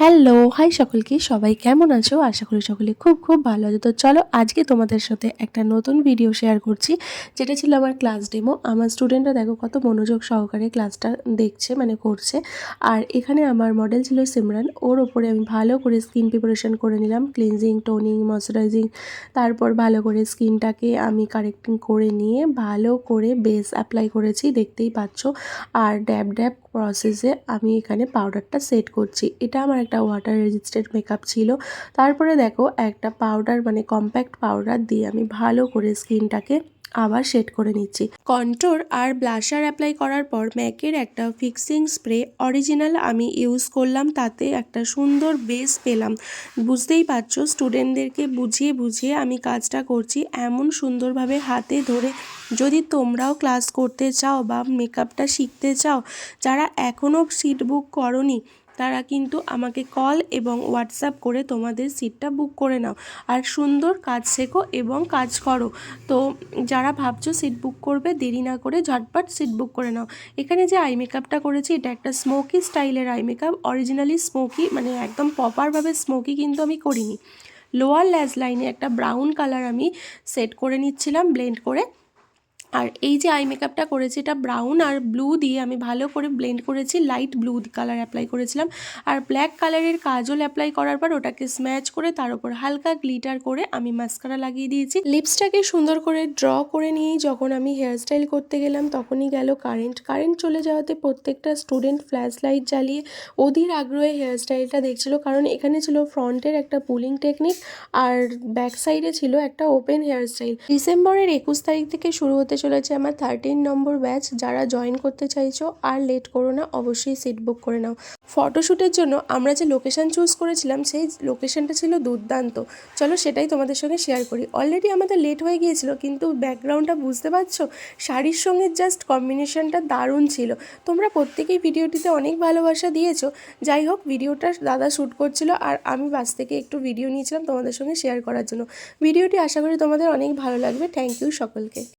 Hello, high সকলকে। সবাই কেমন আছো? আশা করি সকলে খুব খুব ভালো আছো। তো চলো আজকে তোমাদের সাথে একটা নতুন ভিডিও শেয়ার করছি, যেটা ছিল আমার ক্লাস ডেমো। আমার স্টুডেন্টরা দেখো কত মনোযোগ সহকারে ক্লাসটা দেখছে, মানে করছে। আর এখানে আমার মডেল ছিল সিমরান। ওর ওপরে আমি ভালো করে স্কিন প্রিপারেশন করে নিলাম, ক্লিনজিং, টোনিং, ময়শ্চারাইজিং। তারপর ভালো করে স্কিনটাকে আমি কারেক্টিং করে নিয়ে ভালো করে বেস অ্যাপ্লাই করেছি, দেখতেই পাচ্ছ। আর ড্যাব ড্যাব প্রসেসে আমি এখানে পাউডারটা সেট করছি। এটা আমার একটা ওয়াটার রেজিস্ট্যান্ট মেকআপ ছিল। তারপরে দেখো একটা পাউডার, মানে কম্প্যাক্ট পাউডার দিয়ে আমি ভালো করে স্কিনটাকে আবার সেট করে নিচ্ছি। কন্ট্রোর আর ব্লাশার অ্যাপ্লাই করার পর ম্যাকের একটা ফিক্সিং স্প্রে অরিজিনাল আমি ইউজ করলাম, তাতে একটা সুন্দর বেস পেলাম। বুঝতেই পারছো, স্টুডেন্টদেরকে বুঝিয়ে বুঝিয়ে আমি কাজটা করছি এমন সুন্দরভাবে হাতে ধরে। যদি তোমরাও ক্লাস করতে চাও বা মেকআপটা শিখতে চাও, যারা এখনও সিট বুক করোনি, তারা কিন্তু আমাকে কল এবং হোয়াটসঅ্যাপ করে তোমাদের সিটটা বুক করে নাও আর সুন্দর কাজ শেখো এবং কাজ করো। তো যারা ভাবছো সিট বুক করবে, দেরি না করে ঝটপট সিট বুক করে নাও। এখানে যে আই মেকআপটা করেছি, এটা একটা স্মোকি স্টাইলের আই মেকআপ। অরিজিনালি স্মোকি, মানে একদম প্রপারভাবে স্মোকি কিন্তু আমি করিনি। লোয়ার ল্যাশ লাইনে একটা ব্রাউন কালার আমি সেট করে নিচ্ছিলাম ব্লেন্ড করে। আর এই যে আই মেকআপটা করেছি, এটা ব্রাউন আর ব্লু দিয়ে আমি ভালো করে ব্লেন্ড করেছি, লাইট ব্লু কালার অ্যাপ্লাই করেছিলাম। আর ব্ল্যাক কালারের কাজল অ্যাপ্লাই করার পর ওটাকে স্ম্যাচ করে তার উপর হালকা গ্লিটার করে আমি মাস্কারা লাগিয়ে দিয়েছি। লিপসটাকে সুন্দর করে ড্র করে নিয়েই যখন আমি হেয়ারস্টাইল করতে গেলাম, তখনই গেল কারেন্ট চলে যাওয়াতে প্রত্যেকটা স্টুডেন্ট ফ্ল্যাশ লাইট জ্বালিয়ে অধীর আগ্রহে হেয়ারস্টাইলটা দেখছিল। কারণ এখানে ছিল ফ্রন্টের একটা পুলিং টেকনিক আর ব্যাক সাইডে ছিল একটা ওপেন হেয়ারস্টাইল। ডিসেম্বরের 21 তারিখ থেকে শুরু হতে চলেছে আমার 13 নম্বর ব্যাচ। যারা জয়েন করতে চাইছো আর লেট করো না, অবশ্যই সিট বুক করে নাও। ফটোশ্যুটের জন্য আমরা যে লোকেশন চুজ করেছিলাম, সেই লোকেশনটা ছিল দুর্দান্ত। চলো সেটাই তোমাদের সঙ্গে শেয়ার করি। অলরেডি আমাদের লেট হয়ে গিয়েছিল, কিন্তু ব্যাকগ্রাউন্ডটা বুঝতে পারছো, শাড়ির সঙ্গে জাস্ট কম্বিনেশনটা দারুণ ছিল। তোমরা প্রত্যেকেই ভিডিওটিতে অনেক ভালোবাসা দিয়েছো। যাই হোক, ভিডিওটা দাদা শ্যুট করছিল আর আমি বাস থেকে একটু ভিডিও নিয়েছিলাম তোমাদের সঙ্গে শেয়ার করার জন্য। ভিডিওটি আশা করি তোমাদের অনেক ভালো লাগবে। থ্যাংক ইউ সকলকে।